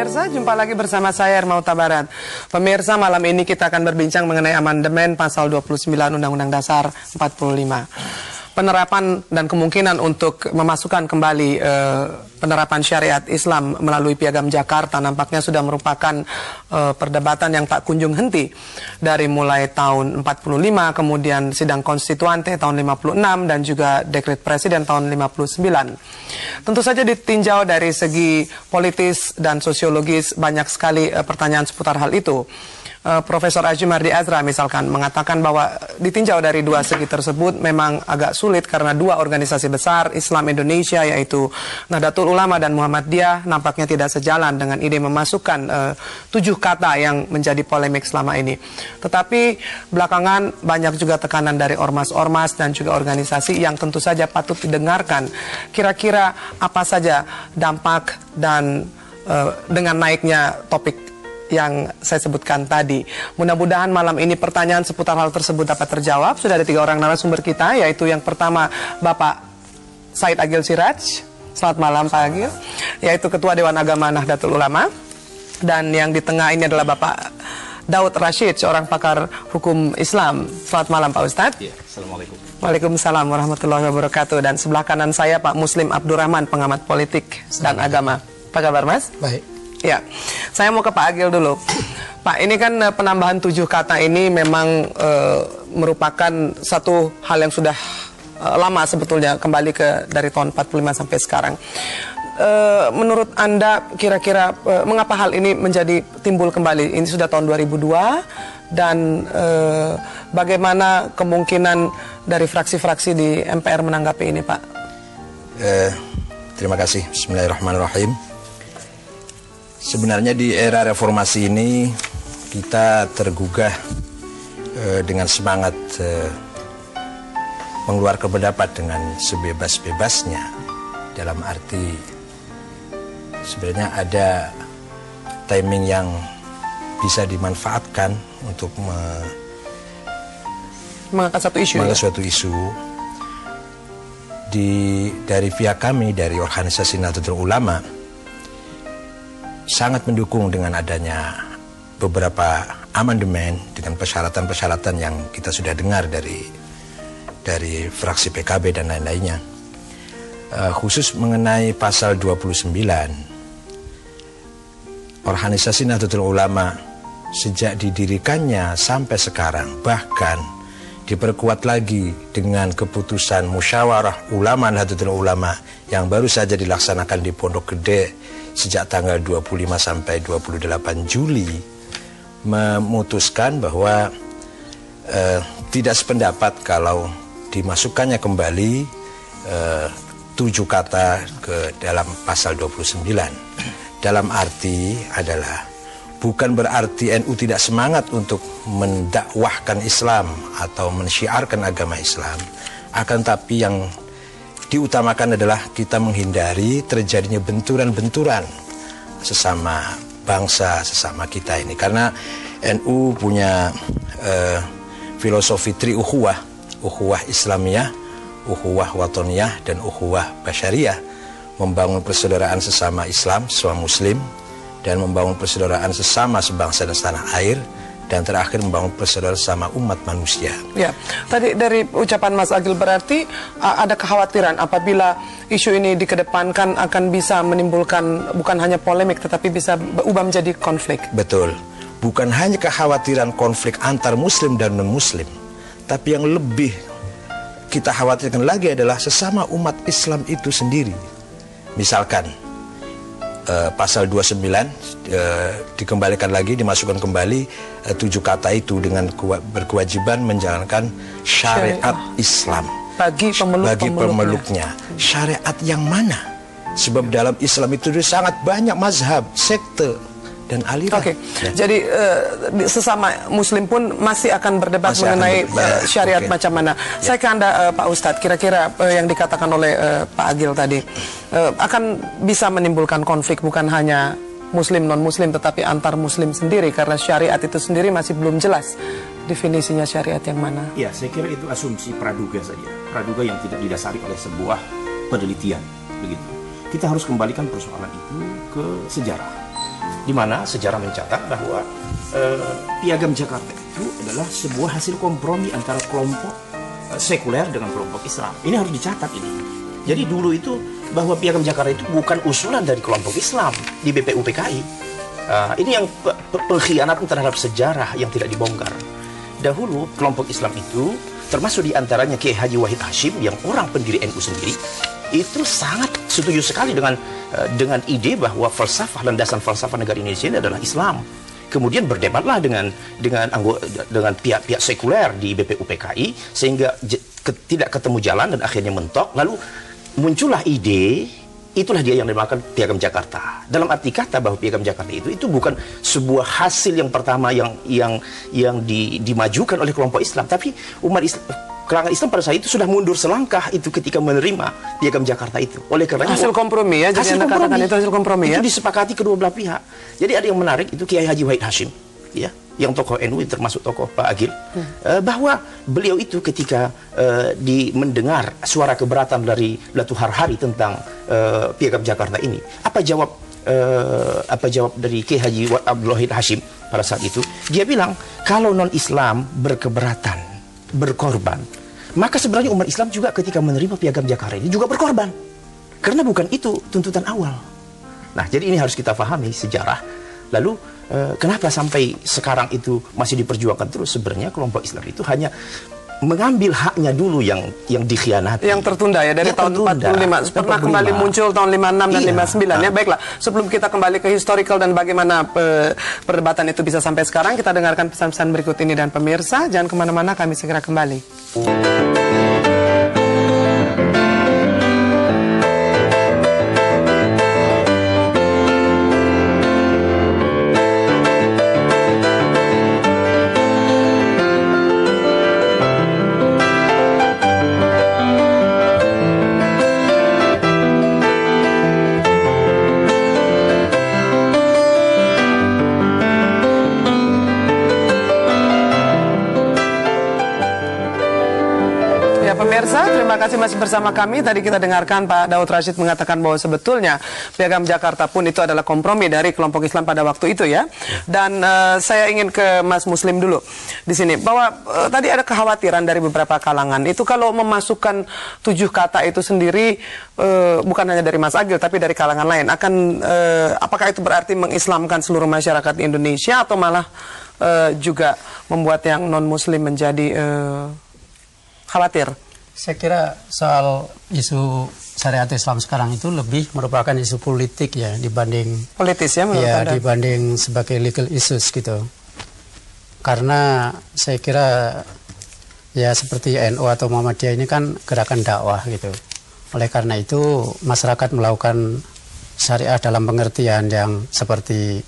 pemirsa, jumpa lagi bersama saya Hermauta Barat. Pemirsa, malam ini kita akan berbincang mengenai amandemen pasal 29 Undang-Undang Dasar 45. Penerapan dan kemungkinan untuk memasukkan kembali penerapan syariat Islam melalui Piagam Jakarta nampaknya sudah merupakan perdebatan yang tak kunjung henti dari mulai tahun 45, kemudian sidang konstituante tahun 56 dan juga dekret presiden tahun 59. Tentu saja ditinjau dari segi politis dan sosiologis banyak sekali pertanyaan seputar hal itu. Profesor Azumardi Azra misalkan mengatakan bahwa ditinjau dari dua segi tersebut memang agak sulit karena dua organisasi besar Islam Indonesia yaitu Nahdlatul Ulama dan Muhammadiyah nampaknya tidak sejalan dengan ide memasukkan 7 kata yang menjadi polemik selama ini. Tetapi belakangan banyak juga tekanan dari ormas-ormas dan juga organisasi yang tentu saja patut didengarkan. Kira-kira apa saja dampak dan dengan naiknya topik yang saya sebutkan tadi. Mudah-mudahan malam ini pertanyaan seputar hal tersebut dapat terjawab. Sudah ada 3 orang narasumber kita, yaitu yang pertama Bapak Said Agil Siraj. Selamat malam Pak Agil. Yaitu Ketua Dewan Agama Nahdlatul Ulama. Dan yang di tengah ini adalah Bapak Daud Rashid, seorang pakar hukum Islam. Selamat malam Pak Ustadz. Ya, Assalamualaikum. Waalaikumsalam warahmatullahi wabarakatuh. Dan sebelah kanan saya Pak Muslim Abdurrahman, pengamat politik dan agama. Apa kabar Mas? Baik. Ya, saya mau ke Pak Agil dulu. Pak, ini kan penambahan 7 kata ini memang merupakan satu hal yang sudah lama sebetulnya, kembali ke dari tahun 45 sampai sekarang. Menurut Anda kira-kira mengapa hal ini menjadi timbul kembali? Ini sudah tahun 2002 dan bagaimana kemungkinan dari fraksi-fraksi di MPR menanggapi ini, Pak? Terima kasih. Bismillahirrahmanirrahim. Sebenarnya di era reformasi ini kita tergugah dengan semangat mengeluarkan pendapat dengan sebebas-bebasnya, dalam arti sebenarnya ada timing yang bisa dimanfaatkan untuk mengangkat satu isu. Suatu isu dari pihak kami, dari organisasi Nahdlatul Ulama, sangat mendukung dengan adanya beberapa amandemen dengan persyaratan-persyaratan yang kita sudah dengar dari fraksi PKB dan lain-lainnya. Khusus mengenai pasal 29, organisasi Nahdlatul Ulama sejak didirikannya sampai sekarang, bahkan diperkuat lagi dengan keputusan Musyawarah Ulama Nahdlatul Ulama yang baru saja dilaksanakan di Pondok Gede sejak tanggal 25 sampai 28 Juli, memutuskan bahwa tidak sependapat kalau dimasukkannya kembali 7 kata ke dalam pasal 29. Dalam arti adalah bukan berarti NU tidak semangat untuk mendakwahkan Islam atau mensyiarkan agama Islam, akan tapi yang diutamakan adalah kita menghindari terjadinya benturan-benturan sesama bangsa, sesama kita ini. Karena NU punya filosofi tri-ukhuwah, ukhuwah Islamiyah, ukhuwah watoniyah, dan ukhuwah basyariyah. Membangun persaudaraan sesama Islam, sesama Muslim, dan membangun persaudaraan sesama sebangsa dan setanah air, dan terakhir membangun persaudaraan sama umat manusia. Ya, tadi dari ucapan Mas Agil berarti ada kekhawatiran apabila isu ini dikedepankan akan bisa menimbulkan bukan hanya polemik tetapi bisa berubah menjadi konflik. Betul, bukan hanya kekhawatiran konflik antar muslim dan non-muslim, tapi yang lebih kita khawatirkan lagi adalah sesama umat Islam itu sendiri. Misalkan pasal 29 dikembalikan lagi, dimasukkan kembali 7 kata itu dengan berkewajiban menjalankan syariat Islam bagi pemeluknya. Syariat yang mana? Sebab dalam Islam itu sangat banyak mazhab, sekte, dan aliran. Oke. Jadi sesama Muslim pun masih akan berdebat mengenai syariat macam mana. Saya ke Anda Pak Ustadz, kira-kira yang dikatakan oleh Pak Agil tadi akan bisa menimbulkan konflik bukan hanya Muslim non-Muslim tetapi antar Muslim sendiri karena syariat itu sendiri masih belum jelas definisinya syariat yang mana. Ya, saya kira itu asumsi praduga saja, praduga yang tidak didasari oleh sebuah penelitian begitu. Kita harus kembalikan persoalan itu ke sejarah. di mana sejarah mencatat bahwa Piagam Jakarta itu adalah sebuah hasil kompromi antara kelompok sekuler dengan kelompok Islam. Ini harus dicatat ini. Jadi dulu itu bahwa Piagam Jakarta itu bukan usulan dari kelompok Islam di BPUPKI. Ini yang pengkhianatan terhadap sejarah yang tidak dibongkar. Dahulu kelompok Islam itu termasuk diantaranya Kiai Haji Wahid Hashim yang orang pendiri NU sendiri itu sangat setuju sekali dengan ide bahwa falsafah, landasan falsafah negara Indonesia ini adalah Islam. Kemudian berdebatlah dengan pihak-pihak sekuler di BPUPKI sehingga tidak ketemu jalan dan akhirnya mentok. Lalu muncullah ide, itulah dia yang dinamakan Piagam Jakarta. Dalam arti kata bahwa Piagam Jakarta itu bukan sebuah hasil yang pertama yang dimajukan oleh kelompok Islam, tapi umat Islam, kalangan Islam pada saat itu sudah mundur selangkah itu ketika menerima Piagam Jakarta itu. Oleh karena hasil kompromi ya, jadi Anda katakan itu hasil kompromi ya. Itu disepakati kedua belah pihak. Jadi ada yang menarik itu Kiai Haji Wahid Hashim, ya, yang tokoh NU termasuk tokoh Pak Agil, bahwa beliau itu ketika mendengar suara keberatan dari Latu Harhari tentang Piagam Jakarta ini, apa jawab dari Kiai Haji Abdul Wahid Hashim pada saat itu? Dia bilang, kalau non-Islam berkeberatan, berkorban, maka sebenarnya umat Islam juga ketika menerima Piagam Jakarta ini juga berkorban, karena bukan itu tuntutan awal. Nah, jadi ini harus kita pahami sejarah. Lalu kenapa sampai sekarang itu masih diperjuangkan terus? Sebenarnya kelompok Islam itu hanya mengambil haknya dulu yang dikhianati. Yang tertunda ya dari tahun 45. Pernah kembali muncul tahun 56 dan 59 ya. Baiklah, sebelum kita kembali ke historical dan bagaimana perdebatan itu bisa sampai sekarang, kita dengarkan pesan-pesan berikut ini. Dan pemirsa, jangan kemana-mana, kami segera kembali. Pemirsa, terima kasih masih bersama kami. Tadi kita dengarkan Pak Daud Rashid mengatakan bahwa sebetulnya Piagam Jakarta pun itu adalah kompromi dari kelompok Islam pada waktu itu ya. Dan saya ingin ke Mas Muslim dulu di sini bahwa tadi ada kekhawatiran dari beberapa kalangan itu kalau memasukkan 7 kata itu sendiri bukan hanya dari Mas Agil tapi dari kalangan lain akan apakah itu berarti mengislamkan seluruh masyarakat Indonesia atau malah juga membuat yang non Muslim menjadi khawatir? Saya kira soal isu syariat Islam sekarang itu lebih merupakan isu politik ya dibanding politis ya menurut Anda? Dibanding sebagai legal issues gitu. Karena saya kira ya seperti NU atau Muhammadiyah ini kan gerakan dakwah gitu. Oleh karena itu masyarakat melakukan syariah dalam pengertian yang seperti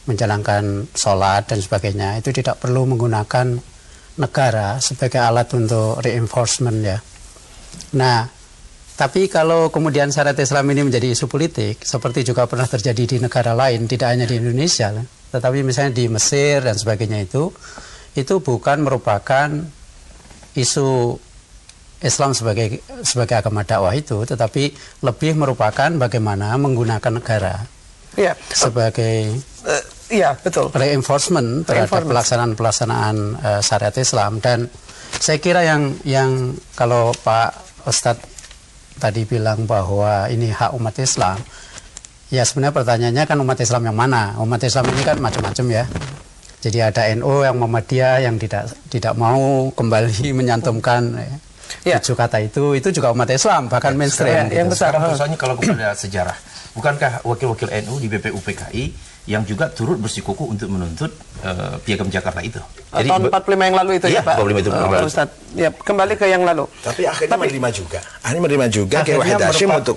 menjalankan sholat dan sebagainya itu tidak perlu menggunakan negara sebagai alat untuk reinforcement ya. Nah, tapi kalau kemudian syariat Islam ini menjadi isu politik, seperti juga pernah terjadi di negara lain, tidak hanya di Indonesia, tetapi misalnya di Mesir dan sebagainya itu bukan merupakan isu Islam sebagai agama dakwah itu, tetapi lebih merupakan bagaimana menggunakan negara sebagai iya, betul. Reinforcement terhadap pelaksanaan syariat Islam. Dan saya kira yang kalau Pak Ustadz tadi bilang bahwa ini hak umat Islam, ya sebenarnya pertanyaannya kan umat Islam yang mana? Umat Islam ini kan macam-macam ya. Jadi ada NU yang Muhammadiyah yang tidak mau kembali menyantumkan 7 kata itu juga umat Islam bahkan mainstream. Yang besar misalnya kalau kepada sejarah, bukankah wakil-wakil NU di BPUPKI yang juga turut bersikukuh untuk menuntut Piagam Jakarta itu? Jadi, tahun 45 yang lalu itu ya Pak? 45 itu Ustaz. Ya, kembali ke yang lalu. Tapi akhirnya menerima juga. Akhirnya menerima juga Kiai Wahid Hashim untuk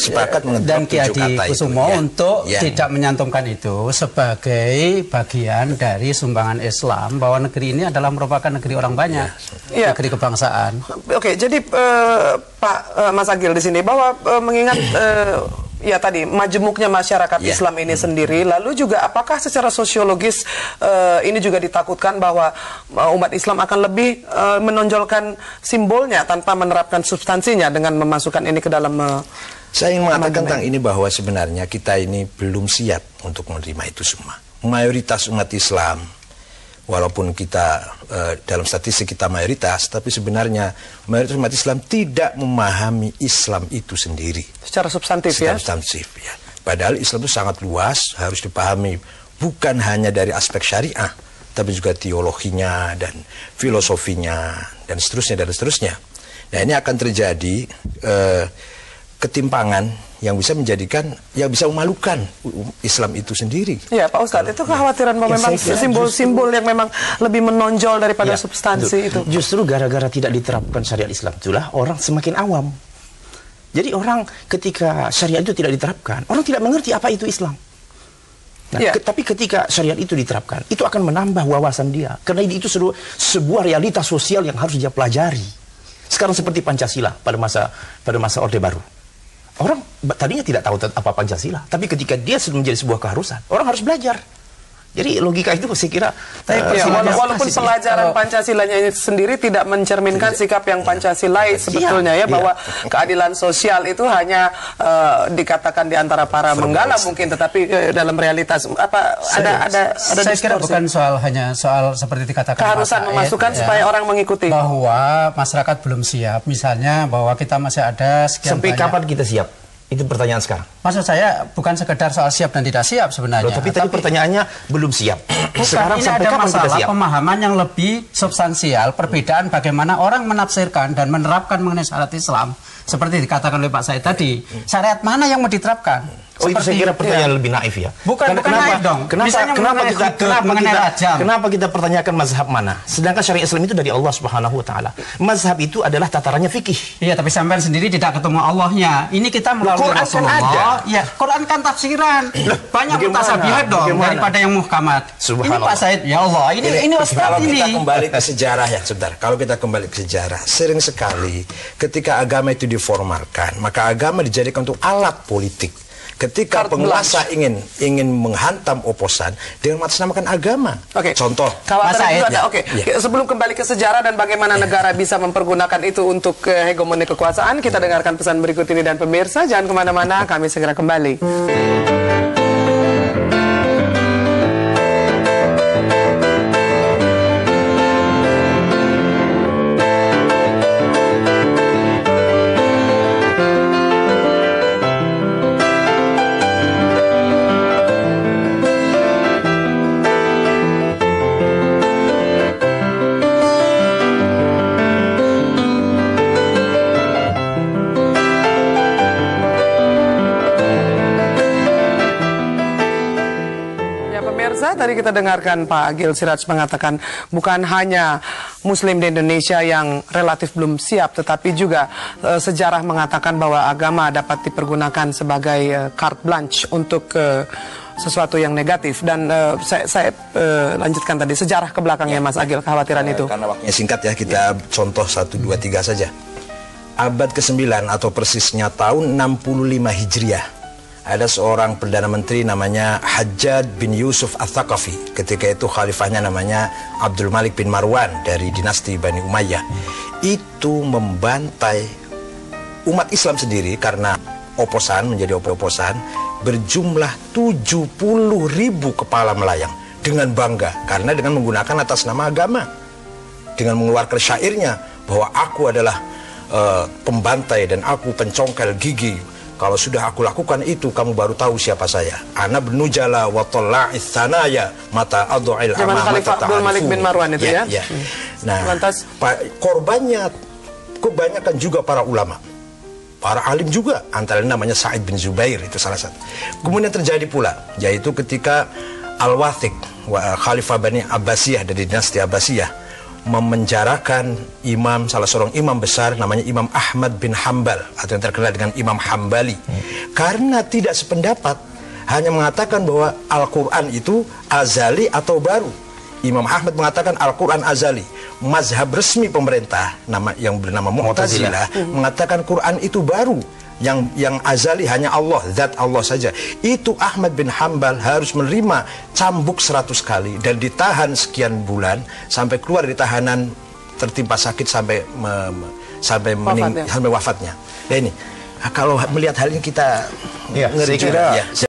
sepakat menentukan dan Kiai Adi Kusumo untuk tidak menyantumkan itu sebagai bagian dari sumbangan Islam bahwa negeri ini adalah merupakan negeri orang banyak, negeri kebangsaan. Oke, jadi Pak Mas Agil di sini bahwa mengingat ya tadi majemuknya masyarakat Islam ini sendiri, lalu juga apakah secara sosiologis ini juga ditakutkan bahwa umat Islam akan lebih menonjolkan simbolnya tanpa menerapkan substansinya dengan memasukkan ini ke dalam Saya ingin mengatakan tentang ini bahwa sebenarnya kita ini belum siap untuk menerima itu semua. Mayoritas umat Islam, walaupun kita dalam statistik kita mayoritas, tapi sebenarnya mayoritas umat Islam tidak memahami Islam itu sendiri. Secara substantif ya? Secara substantif ya. Padahal Islam itu sangat luas, harus dipahami bukan hanya dari aspek syariah, tapi juga teologinya dan filosofinya dan seterusnya dan seterusnya. Nah, ini akan terjadi ketimpangan yang bisa menjadikan, yang bisa memalukan Islam itu sendiri. Ya Pak Ustadz, itu kekhawatiran bahwa memang simbol-simbol yang memang lebih menonjol daripada substansi itu. Justru gara-gara tidak diterapkan syariat Islam itulah orang semakin awam. Jadi orang ketika syariat itu tidak diterapkan, orang tidak mengerti apa itu Islam. Nah, tapi ketika syariat itu diterapkan, itu akan menambah wawasan dia. Karena itu sebuah realitas sosial yang harus dia pelajari. Sekarang seperti Pancasila pada masa Orde Baru. Orang tadinya tidak tahu apa Pancasila, tapi ketika dia sudah menjadi sebuah keharusan, orang harus belajar. Jadi logika itu saya kira walaupun pelajaran Pancasilanya sendiri tidak mencerminkan sikap yang Pancasilai sebetulnya ya, bahwa keadilan sosial itu hanya dikatakan di antara para menggala mungkin, tetapi dalam realitas ada saya kira bukan hanya soal seperti dikatakan keharusan memasukkan supaya orang mengikuti, bahwa masyarakat belum siap, misalnya bahwa kita masih ada sekian sampai banyak. Kapan kita siap? Itu pertanyaan sekarang. Maksud saya bukan sekedar soal siap dan tidak siap sebenarnya. Tapi tadi pertanyaannya belum siap. Sekarang ini ada masalah pemahaman yang lebih substansial, perbedaan bagaimana orang menafsirkan dan menerapkan mengenai syariat Islam. Seperti dikatakan oleh Pak Said tadi, syariat mana yang mau diterapkan? Oh, itu saya kira pertanyaan lebih naif ya. Bukan naif dong. Kenapa kita pertanyakan mazhab mana? Sedangkan syariat Islam itu dari Allah Subhanahu wa taala. Mazhab itu adalah tatarannya fikih. Iya, tapi sampai sendiri tidak ketemu Allahnya. Ini kita melalui Rasulullah. Ya, Quran kan tafsiran. Banyak mutasabihat dong daripada yang muhkamat. Ini Pak Said, ya Allah, ini Ustaz ini. Kalau kita kembali ke sejarah ya, sebentar. Kalau kita kembali ke sejarah, sering sekali ketika agama itu diformalkan, maka agama dijadikan untuk alat politik. Ketika penguasa ingin menghantam oposan dengan mengatasnamakan agama. Contoh. Sebelum kembali ke sejarah dan bagaimana negara bisa mempergunakan itu untuk hegemoni kekuasaan, kita dengarkan pesan berikut ini, dan pemirsa jangan kemana-mana, kami segera kembali. Tadi kita dengarkan Pak Agil Siraj mengatakan bukan hanya Muslim di Indonesia yang relatif belum siap, tetapi juga sejarah mengatakan bahwa agama dapat dipergunakan sebagai carte blanche untuk sesuatu yang negatif. Dan saya lanjutkan tadi sejarah ke belakangnya Mas Agil, kekhawatiran itu. Karena waktunya singkat ya, kita contoh 1, 2, 3 saja. Abad ke-9 atau persisnya tahun 65 Hijriah. Ada seorang Perdana Menteri namanya Hajjaj bin Yusuf Al-Thaqafi. Ketika itu khalifahnya namanya Abdul Malik bin Marwan dari dinasti Bani Umayyah. Itu membantai umat Islam sendiri karena oposan, menjadi oposan, berjumlah 70.000 kepala melayang dengan bangga, karena dengan menggunakan atas nama agama, dengan mengeluarkan syairnya bahwa aku adalah pembantai dan aku pencongkel gigi. Kalau sudah aku lakukan itu, kamu baru tahu siapa saya. Ana benujala wa talla'is sanaya mata ad'il amamata Abdul Malik bin Marwan itu ya. Nah, korbannya kebanyakan juga para ulama, para alim juga, antara namanya Sa'id bin Zubair, itu salah satu. Kemudian terjadi pula, yaitu ketika Al-Wathiq, Khalifah Bani Abbasiyah dari dinasti Abbasiyah, memenjarakan salah seorang imam besar namanya Imam Ahmad bin Hambal, atau yang terkenal dengan Imam Hambali, karena tidak sependapat, hanya mengatakan bahwa Al-Quran itu azali atau baru. Imam Ahmad mengatakan Al-Quran azali. Mazhab resmi pemerintah yang bernama Mu'tazilah mengatakan Quran itu baru, yang azali hanya Allah, zat Allah saja. Itu Ahmad bin Hambal harus menerima cambuk 100 kali dan ditahan sekian bulan sampai keluar dari tahanan, tertimpa sakit sampai wafatnya. Nah, ini Kalau melihat hal ini kita Ya, ngeri saya kira juga. Ya.